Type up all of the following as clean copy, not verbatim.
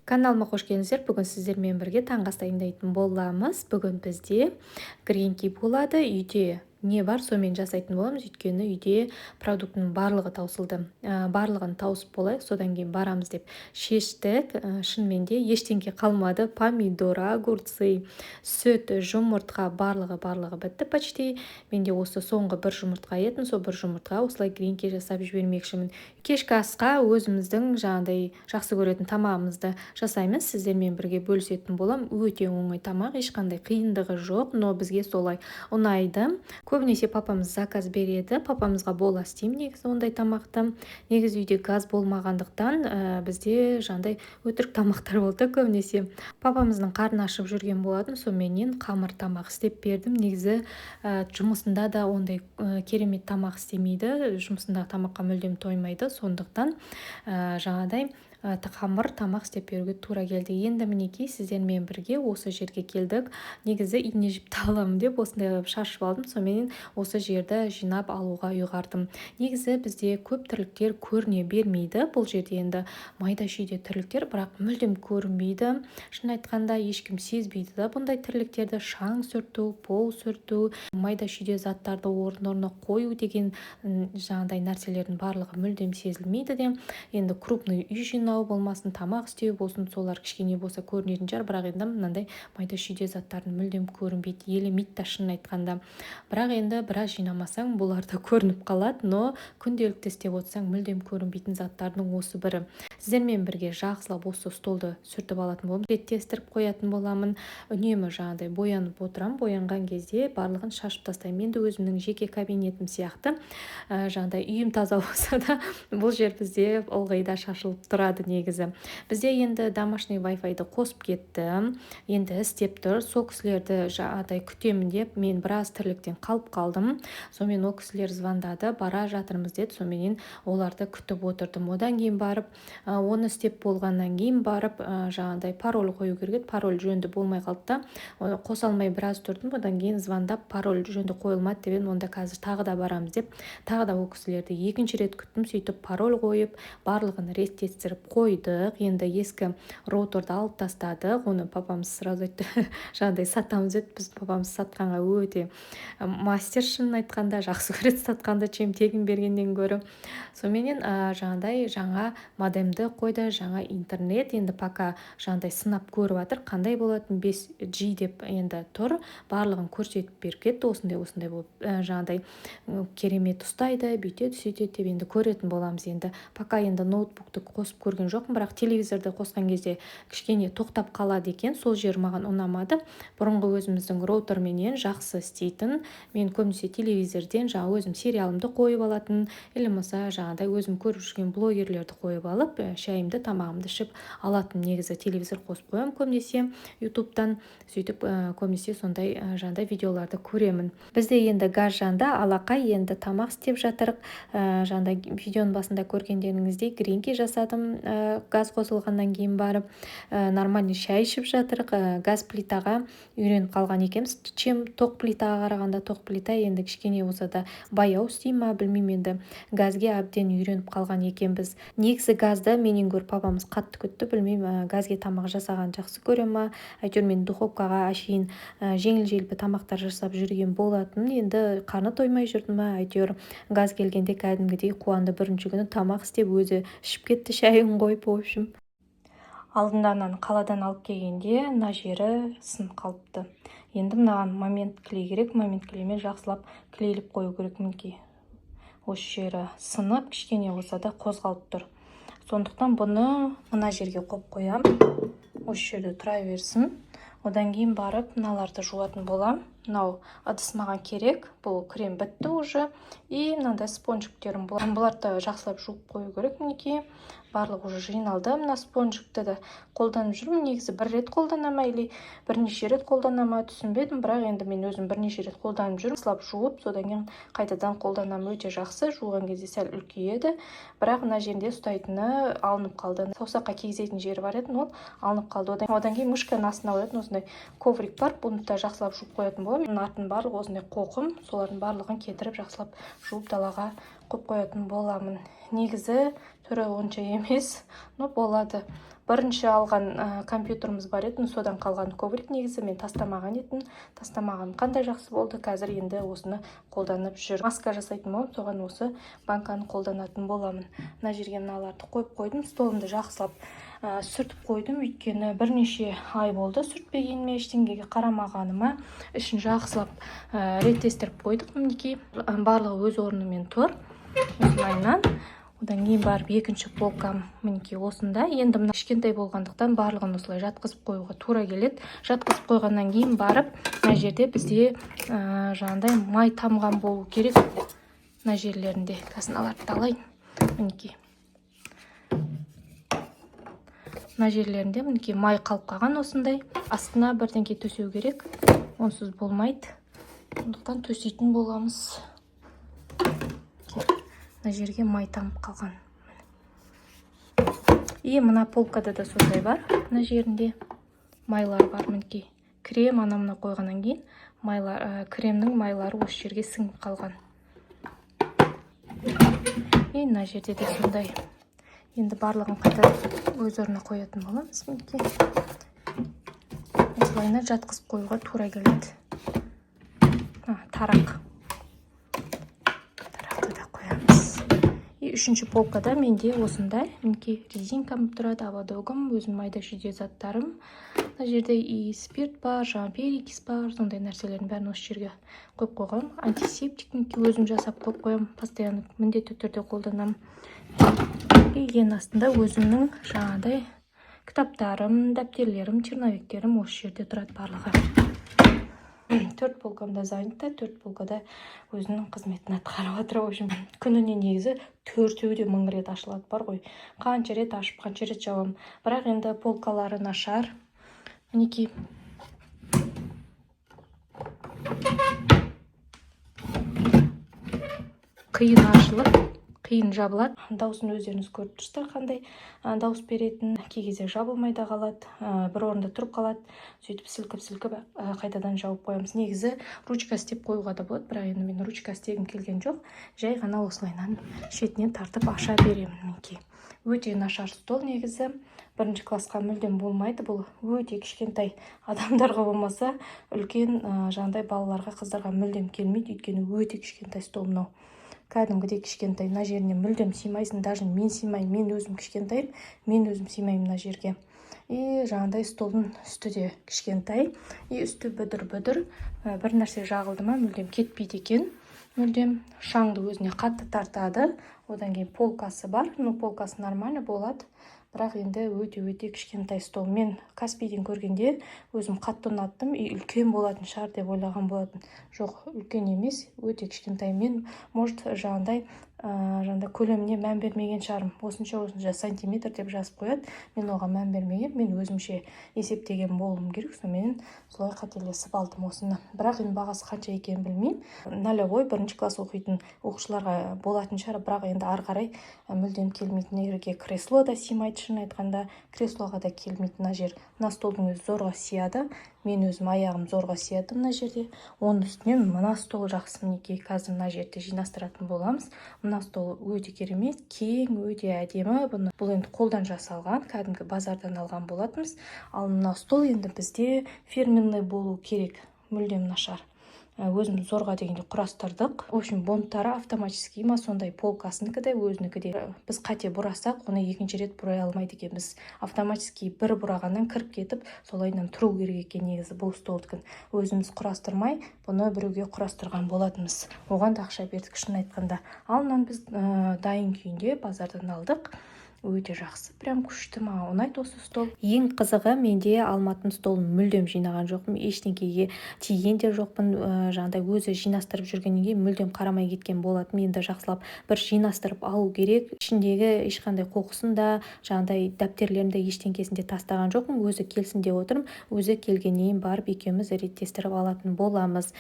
Каналыма қош келдіңіздер. Бүгін сіздермен бірге таңғы ас дайындайтын боламыз. Бүгін бізде гренки болады. Үйде не бар, сонымен жасайтын боламыз. Өйткені үйде продукттың барлығы таусылды. Барлығын тауысып болайық, содан кейін барамыз деп шештік. Шынымен де ештеңе қалмады. Помидор, огурцы, сүт, жұмыртқа барлығы бітті почти. Менде осы соңғы бір жұмыртқа етін, сол бір жұмыртқа осылай гренки жасап жібермекшімін. Кешкі асқа өзіміздің жаңағыдай жақсы көретін тамағымызды жасаймыз, сіздермен бірге бөлісетін болам. Өте оңай тамақ, ешқандай қиындығы жоқ, но бізге солай ұнайды. Көбінесе папамыз заказ береді, папамызға бола істеймін негізі ондай тамақты. Негізі үйде газ болмағандықтан бізде жаңағыдай өтірік тамақтар болды көбінесе. Папамыздың қарны ашып жүрген болатын, сонымен қамыр тамақ істеп бердім. Негізі жұмысында да ондай керемет тамақ істемейді, жұмысындағы тамаққа мүлдем тоймайды, сондықтан жаңағыдай қамыр тамақ істеп беруге тура келді. Енді мінекей сіздермен бірге осы жерге келдік. Негізі ине жіпті аламын деп осындай шашып алдым, сонымен осы жерді жинап алуға ұйғардым. Негізі бізде көп тірліктер көріне бермейді. Бұл жерде енді майда шүйде тірліктер, бірақ мүлдем көрінбейді. Шын айтқанда ешкім сезбейді да бұндай тірліктерді. Шаң сүрту, пол сүрту, майда шүйде заттарды орын-орнына қою деген жаңағыдай нәрселердің барлығы мүлдем сезілмейді де. Енді крупный үй жинау болмасын, тамақ істеу болсын, солар кішкене болса көрінетін шығар, бірақ енді мынандай майда шүйде заттардың мүлдем көрінбейді, елемейді да шын айтқанда. Бірақ енді біраз жинамасаң бұлар да көрініп қалады, но күнделікті істеп отырсаң мүлдем көрінбейтін заттардың осы бірі. Сіздермен бірге жақсылап осы столды сүртіп алатын боламын, реттестіріп қоятын боламын. Үнемі жаңағыдай боянып отырамын, боянған кезде барлығын шашып тастаймын. Енді өзімнің жеке кабинетім сияқты жаңағыдай үйім таза болса да бұл жер бізде ылғи да шашылып тұрады негізі. Бізде енді домашний Wi-Fi-ды қосып кетті, енді істеп тұр. Сол кісілерді жаңағыдай күтемін деп мен біраз тірліктен қалып қалдым. Сонымен ол кісілер звондады, бара жатырмыз деді, сонымен оларды күтіп отырдым. Одан кейін барып оны істеп болғаннан кейін барып жаңағыдай пароль қою керек еді, пароль жөнді болмай қалды да қоса алмай біраз тұрдым. Одан кейін звондап пароль жөнді қойылмады деп, онда қазір тағы да барамыз деп тағы да ол кісілерді екінші рет күттім. Сөйтіп пароль қойып барлығын реттестіріп қойдық. Енді ескі роутерді алып тастадық. Оны папамыз сразу айтты жаңағыдай сатамыз деді. Біз папамыз сатқанға өте мастер, шын айтқанда жақсы көреді сатқанды, чем тегін бергеннен гөрі. Сонымен жаңағыдай жаңа модемді қойды, жаңа интернет. Енді пока жаңағыдай сынап көріп жатыр, қандай болатын, 5G деп енді тұр. Барлығын көрсетіп беріп кетті. Осындай болып жаңағыдай керемет ұстайды, бүйтеді, сөйтеді деп енді көретін боламыз. Енді пока енді ноутбукты қосып көрген жоқпын, бірақ телевизорды қосқан кезде кішкене тоқтап қалады екен. Сол жер маған ұнамады. Бұрынғы өзіміздің роутерменен жақсы істейтін. Мен көбінесе телевизорден жаңа өзім сериалымды қойып алатын, или болмаса жаңағыдай өзім көріп жүрген блогерлерді қойып алып, шайымды, тамағымды ішіп алатын. Негізі телевизор қосып қоямын көбінесе ютубтан, сөйтіп көбінесе сондай жаңағыдай видеоларды көремін. Бізде енді газ жанды, алақай енді тамақ істеп жатырық. Жаңағыдай видеоның басында көргендеріңіздей гренки жасадым. Газ қосылғаннан кейін барып нормальный шай ішіп жатырық. Газ плитаға үйреніп қалған екенбіз. Чем тоқ плитаға қарағанда, тоқ плита енді кішкене болса да баяу істей ма білмеймін, енді газге әбден үйреніп қалған екенбіз. Негізі газды менен гөрі папамыз қатты күтті, білмеймін, газге тамақ жасаған жақсы көре ма. Әйтеуір мен духовкаға әшейін жеңіл-желпі тамақтар жасап жүрген болатын. Енді қарны тоймай жүрді ма, әйтеуір газ келгенде кәдімгідей қуанды. Бірінші күні тамақ істеп өзі ішіп кетті шайын қойып. В общем, алдынданан қаладан алып келгенде мына жері сынып қалыпты. Енді мынаған момент клей керек, момент клеймен жақсылап клейліп қою керек. Мінекей осы жері сынып, кішкене болса да қозғалып тұр. Сондықтан бұны мына жерге қойып қоям, осы жерде тұра берсін. Одан кейін барып мыналарды жуатын болам. Мынау ыдыс маған керек, бұл крем бітті уже. И мынандай спонжиктерім бар. Бұларды жақсылап жуып қою керек. Мінекей барлығы уже жиналды. Мына спонжикті де қолданып жүрмін. Негізі бір рет қолданама, или бірнеше рет қолданама түсінбедім, бірақ енді мен өзім бірнеше рет қолданып жүрмін. Жақсылап жуып, содан кейін қайтадан қолданам. Өте жақсы, жуған кезде сәл үлкейеді, бірақ мына жерде ұстайтыны алынып қалды. Саусаққа кигізетін жері бар еді, ол алынып қалды. Одан кейін мышканың астына қоятын осындай коврик бар, бұны да жақсылап жуып қоятын боламын. Мен артын барлығы осындай қоқым, солардың барлығын кетіріп жақсылап жуып далаға қойып қоятын боламын. Негізі түрі онша емес, но болады. бірінші алған компьютеріміз бар еді, содан қалған коврик. Негізі мен тастамаған едім. Тастамаған қандай жақсы болды. Қазір енді осыны қолданып жүр. Маска жасайтын болам, соған осы банканы қолданатын боламын. Мына жерге мыналарды қойып қойдым. Столымды жақсылап сүртіп қойдым, өйткені бірнеше ай болды сүртпегеніме, ештеңеге қарамағаныма. Ішін жақсылап реттестіріп қойдық. Мінекей барлығы өз орнымен тұр. Осылайынан. Одан кейін барып екінші полкам мінекей осында. Енді мына кішкентай болғандықтан барлығын осылай жатқызып қоюға тура келеді. Жатқызып қойғаннан кейін барып, мына жерде бізде жаңағыдай май тамған болу керек. Мына жерлерінде қазыналарды алайын. Мінекей. Мына жерлерінде мінекей май қалып қалған осындай. Астына бірдеңке төсеу керек. Онсыз болмайды. Сондықтан төсейтін боламыз. Мына жерге май тамып қалған. И мына полкада да сондай бар. Мына жерінде майлар бар мінекей. Крем анамына қойғаннан кейін кремнің майлары осы жерге сіңіп қалған. И мына жерде де сондай. Енді барлығын қайта өз орнына қоятын боламыз мінекей. Осылайына жатқызып қоюға тура келеді. Тарақ. Үшінші полкада менде осындай мінекей резинкам тұрады, ободогым, өзім майда шүйде заттарым. Мына жерде и спирт бар, перекис бар, сондай нәрселердің бәрін осы жерге қойып қойғам. Антисептик өзім жасап қойып қоям, постоянно міндетті түрде қолданам. И ең астында өзімнің жаңағыдай кітаптарым, дәптерлерім, черновиктерім осы жерде тұрады барлығы. 4 полкамда занята, 4 полкада өзінің қызметін атқарып отыр. В общем, күніне негізі 4-еуде 1000 рет ашылады бар ғой. Қанша рет ашып, қанша рет жабам. Бірақ енді полкалары нашар. Мінекей. Қиын ашылып, қиын жабылады. Дауысын өздеріңіз көріп тұрсыздар, қандай дауыс беретін. Кей кезде жабылмай да қалады, бір орында тұрып қалады. Сөйтіп сілкіп қайтадан жауып қоямыз. Негізі ручка істеп қоюға да болады, бірақ енді мен ручка істегім келген жоқ. Жай ғана осылайынан шетінен тартып аша беремін мінекей. Өте нашар стол негізі. Бірінші классқа мүлдем болмайды. Бұл өте кішкентай адамдарға болмаса, үлкен жаңағыдай балаларға, қыздарға мүлдем келмейді. Өйткені өте кішкентай стол мынау. Кәдімгідей кішкентай. Мына жеріне мүлдем сыймайсың. Даже мен сыймаймын. Мен өзім кішкентайым. Мен өзім сыймаймын мына жерге. И жаңағыдай столдың үсті де кішкентай. И үсті бүдір-бүдір. Бір нәрсе жағылды ма мүлдем кетпейді екен. Мүлдем шаңды өзіне қатты тартады. Одан кейін полкасы бар. Полкасы нормально болады. Бірақ енді өте кішкентай стол. Мен Каспийден көргенде өзім қатты ұнаттым. И үлкен болатын шығар деп ойлаған болатын. Жоқ, үлкен емес, өте кішкентай. Мен, может, жаңағыдай көлеміне мән бермеген шығармын. Осынша сантиметр деп жазып қояды. Мен оған мән бермеген. Мен өзімше есептеген болуым керек. Сонымен солай қателесіп алдым осыны. Бірақ енді бағасы қанша екенін білмеймін. Нолевой бірінші класс оқитын оқушыларға болатын шығар. Бірақ енді ары қарай мүлдем келмейтін. Жерге кресло да сыймайды, шын айтқанда. Креслоға да келмейтін мына жер. Мына столдың өзі зорға сыяды. Мен өзім аяғым зорға сыяды мына жерде. Оның үстінен мына стол жақсы мінекей. Қазір мына жерде жинастыратын боламыз. Мына стол өте керемет, кең, өте әдемі. Бұл енді қолдан жасалған, кәдімгі базардан алған болатынбыз. Ал мына стол енді бізде фирменный болу керек. Мүлдем нашар. Өзіміз зорға дегенде құрастырдық. В общем, бонттары автоматический ма, сондай полкасыныкі де, өзінікі де. Біз қате бұрасақ, оны екінші рет бұрай алмайды екенбіз. Автоматический бір бұрағаннан кіріп кетіп, солайынан тұру керек екен негізі бұл столдың. Өзіміз құрастырмай, бұны біреуге құрастырған болатынбыз. Оған да ақша бердік, шын айтқанда. Ал мынаны біз дайын күйінде базардан алдық. Өте жақсы, прям күшті, маған ұнайды осы стол. Ең қызығы, менде алматын столын мүлдем жинаған жоқпын, ештеңкеге тиген де жоқпын. Жаңағыдай өзі жинастырып жүргеннен кейін мүлдем қарамай кеткен болатын. Енді жақсылап бір жинастырып алу керек. Ішіндегі ешқандай қоқысын да, жаңағыдай дәптерлерінде ештеңкесінде тастаған жоқпын. Өзі келсін деп отырмын. Өзі келгеннен барып екеуміз реттестіріп алатын боламыз.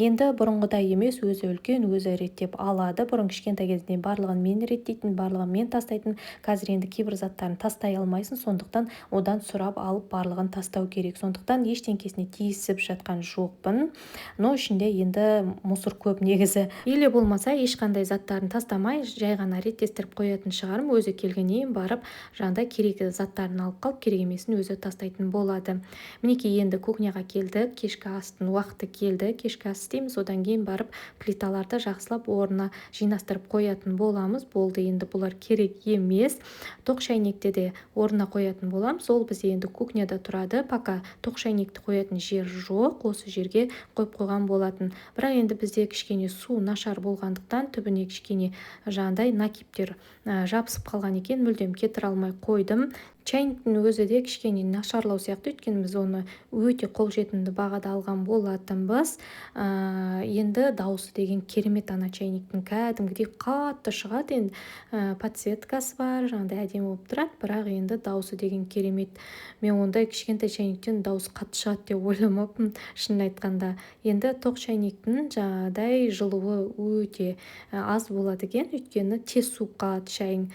Енді бұрынғыдай емес, өзі үлкен, өзі реттеп алады. Бұрын кішкентай кезінде барлығын мен реттейтін, барлығын мен тастайтын. Қазір енді кейбір заттарын тастай алмайсың, сондықтан одан сұрап алып барлығын тастау керек. Сондықтан ештеңкесіне тиісіп жатқан жоқпын. Но ішінде енді мусор көп негізі. Или болмаса ешқандай заттарын тастамай, жай ғана реттестіріп қоятын шығармын. Өзі келгеннен барып, жаңағыдай керек заттарын алып қалып, керек емесін өзі тастайтын болады. Мінекей енді кухняға келдік, кешкі астың уақыты келді. Кешкі ас істейміз, одан кейін барып плиталарды жақсылап орнына жинастырып қоятын боламыз. Болды, енді бұлар керек емес. Тоқ шайнекте де орнына қоятын боламыз. Ол бізде енді кухняда тұрады. Пока тоқ шайнекті қоятын жер жоқ, осы жерге қойып қойған болатын. Бірақ енді бізде кішкене су нашар болғандықтан түбіне кішкене жаңағыдай накиптер жабысып қалған екен, мүлдем кетіре алмай қойдым. Чайниктің өзі де кішкене нашарлау сияқты, өйткені біз оны өте қолжетімді бағада алған болатынбыз. Енді дауысы деген керемет, ана чайниктің кәдімгідей қатты шығады. Енді подсветкасы бар, жаңағыдай әдемі болып тұрады, бірақ енді дауысы деген керемет. Мен ондай кішкентай чайниктен дауысы қатты шығады деп ойламаппын, шынын айтқанда. Енді тоқ чайниктің жаңағыдай жылуы өте аз болады екен, өйткені тез суып қалады шайың.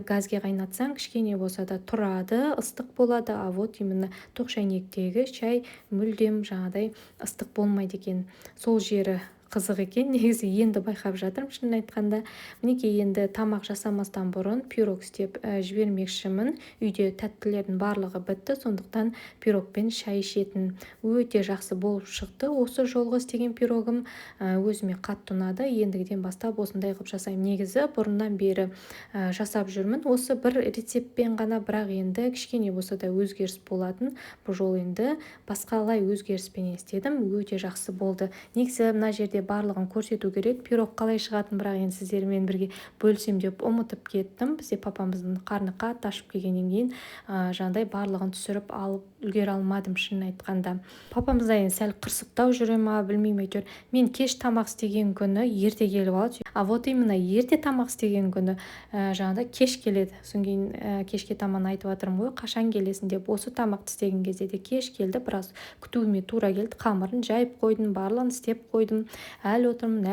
Газге қайнатсаң кішкене болса да тұрады, ыстық болады. А вот именно тоқ шайнектегі шай мүлдем жаңағыдай ыстық болмайды екен. Сол жері қызық екен, негізі енді байқап жатырмын, шынын айтқанда. Мінекей енді тамақ жасамастан бұрын пирог істеп жібермекшімін. Үйде тәттілердің барлығы бітті, сондықтан пирогпен шай ішетін өте жақсы болып шықты. Осы жолғы істеген пирогым өзіме қатты ұнады. Ендігіден бастап осындай қылып жасаймын. Негізі бұрыннан бері жасап жүрмін. Осы бір рецептпен ғана, бірақ енді кішкене болса да өзгеріс болатын. Бұл жол енді басқалай өзгеріспен істедім. Өте жақсы болды. Негізі мына жерде барлығын көрсету керек. Пирог қалай шығатын, бірақ енді сіздермен бірге бөлсем деп ұмытып кеттім. Бізде папамыздың қарны қатты ашып келгеннен кейін жаңағыдай барлығын түсіріп алып үлгере алмадым, шынын айтқанда. Папамызда енді сәл қырсықтау жүре ма, білмеймін, әйтеуір. Мен кеш тамақ істеген күні ерте келіп алады. А вот именно ерте тамақ істеген күні жаңағыдай кеш келеді. Содан кейін кешке таман айтып жатырмын ғой, қашан келесің деп. Осы тамақты істеген кезде де кеш келді, біраз күтуіме тура келді. Қамырын жайып қойдым, барлығын істеп қойдым. Әлі отырмын,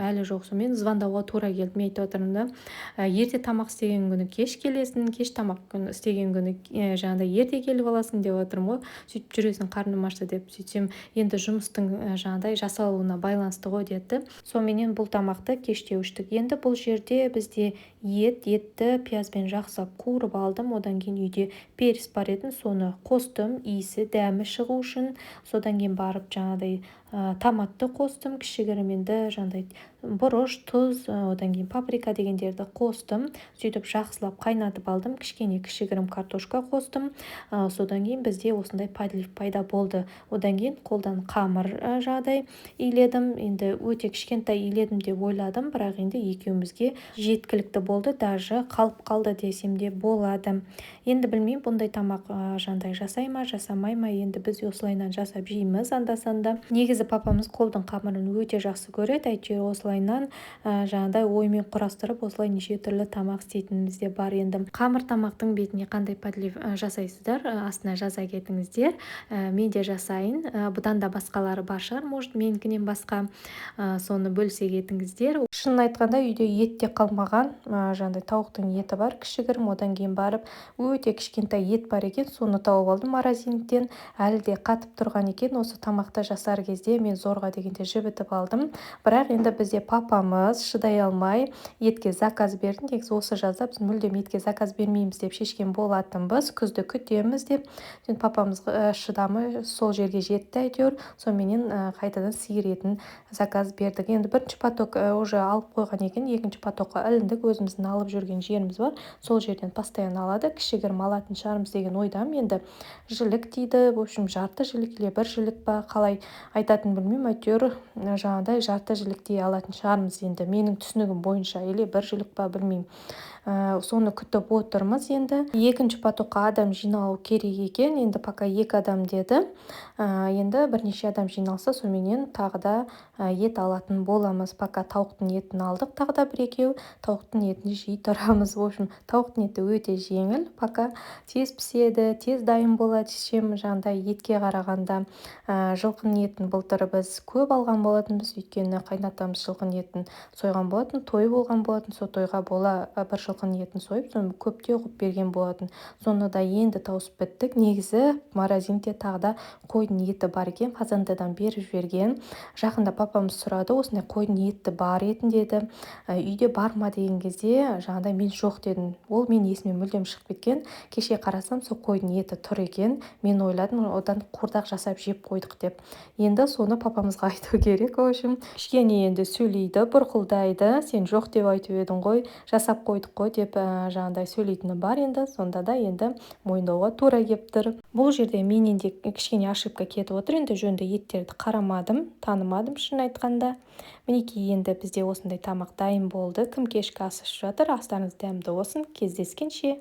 әлі жоқ. Сонымен звондауға тура келді. Мен айтып отырмын да, ерте тамақ істеген күні кеш келесің, кеш тамақ күні істеген күні жаңағыдай ерте келіп аласың деп отырмын ғой. Сөйтіп жүресің, қарным ашты деп. Сөйтсем, енді жұмыстың жаңағыдай жасалуына байланысты ғой деді. Сонымен бұл тамақты кеште іштік. Енді бұл жерде бізде етті пиязбен жақсылап қуырып алдым. Одан кейін үйде перец бар еді, соны қостым, иісі дәмі шығу үшін. Содан кейін барып жаңағыдай томатты қостым, кішігірім, енді жаңағыдай бұрыш, тұз, одан кейін паприка дегендерді қостым. Сөйтіп жақсылап қайнатып алдым. Кішкене кішігірім картошка қостым. Содан кейін бізде осындай подлив пайда болды. Одан кейін қолдан қамыр жағдай иледім. Енді өте кішкентай иледім деп ойладым, бірақ енді екеумізге жеткілікті болды, даже қалып қалды десем де болады. Енді білмеймін, бұндай тамақ жаңағыдай жасай ма, жасамай ма, енді біз осылайынан жасап жейміз анда-санда. Негізі папамыз қолдың қамырын өте жақсы көреді. Әйтеуір осылайынан жаңағыдай оймен құрастырып, осылай неше түрлі тамақ істейтініміз де бар. Енді қамыр тамақтың бетіне қандай подлив жасайсыздар, астына жаза кетіңіздер. Мен де жасайын. Бұдан да басқалары бар шығар, может, менікінен басқа. Соны бөлсе кетіңіздер. Шынын айтқанда үйде ет те қалмаған. Жаңағыдай тауықтың еті бар, кішігірім. Одан кейін барып өте кішкентай ет бар екен, соны тауып алдым морозиліктен. Әлі де қатып тұрған екен. Осы тамақты жасар кезде мен зорға дегенде жібітіп алдым. Бірақ енді бізде папамыз шыдай алмай етке заказ берді. Негізі осы жазда біз мүлдем етке заказ бермейміз деп шешкен болатынбыз. Күзді күтеміз деп. Папамыз шыдамы сол жерге жетті әйтеуір. Сонымен қайтадан сиыр етін заказ бердік. Енді бірінші поток уже алып қойған екен. Екінші потокқа іліндік. Өзіміздің алып жүрген жеріміз бар. Сол жерден постоянно алады. Кішігірім алатын шығармыз деген ойдам. Енді жілік дейді. В общем, жарты жілік или бір жілік па, қалай айтатын білмеймін. Әйтеуір жаңағыдай жарты жіліктей алатын шығармыз енді. Менің түсінігім бойынша, или бір жілік па, білмеймін. Соны күтіп отырмыз енді. Екінші потокқа адам жинау керек екен. Енді пока 2 адам деді. Енді бірнеше адам жиналса, соменен тағы да ет алатын боламыз. Пока тауықтың етін алдық, тағы да бір-екеу. Тауықтың етін жей тұрамыз. В общем, тауықтың еті өте жеңіл. Пока тез піседі, тез дайын болады. Шем жаңағыдай етке қарағанда жылқының етін былтыр біз көп алған болатынбыз. Өйткені қайнатамыз жылқының етін сойған болатын, той болған болатын. Сол тойға бола бір жылқы жылқының етін сойып соны көптеу қылып берген болатын. Соны да енді тауысып біттік. Негізі морозилде тағы да қойдың еті бар екен, фазендадан беріп жіберген. Жақында папамыз сұрады, осындай қойдың еті бар етін деді. Үйде бар ма деген кезде жаңағыдай мен жоқ дедім. Ол мен есімнен мүлдем шығып кеткен. Кеше қарасам сол қойдың еті тұр екен. Мен ойладым одан қуырдақ жасап жеп қойдық деп. Енді соны папамызға айту керек. В общем, кішкене енді сөйлейді, бұрқылдайды. Сен жоқ деп айтып едің ғой, жасап қойдық қой деп жаңағыдай сөйлейтіні бар енді. Сонда да енді мойындауға тура келіп тұр. Бұл жерде менен де кішкене ошибка кетіп отыр. Енді жөнді еттерді қарамадым, танымадым шын айтқанда. Мінекей енді бізде осындай тамақ дайын болды. Кім кешкі ас ішіп жатыр, астарыңыз дәмді болсын. Кездескенше.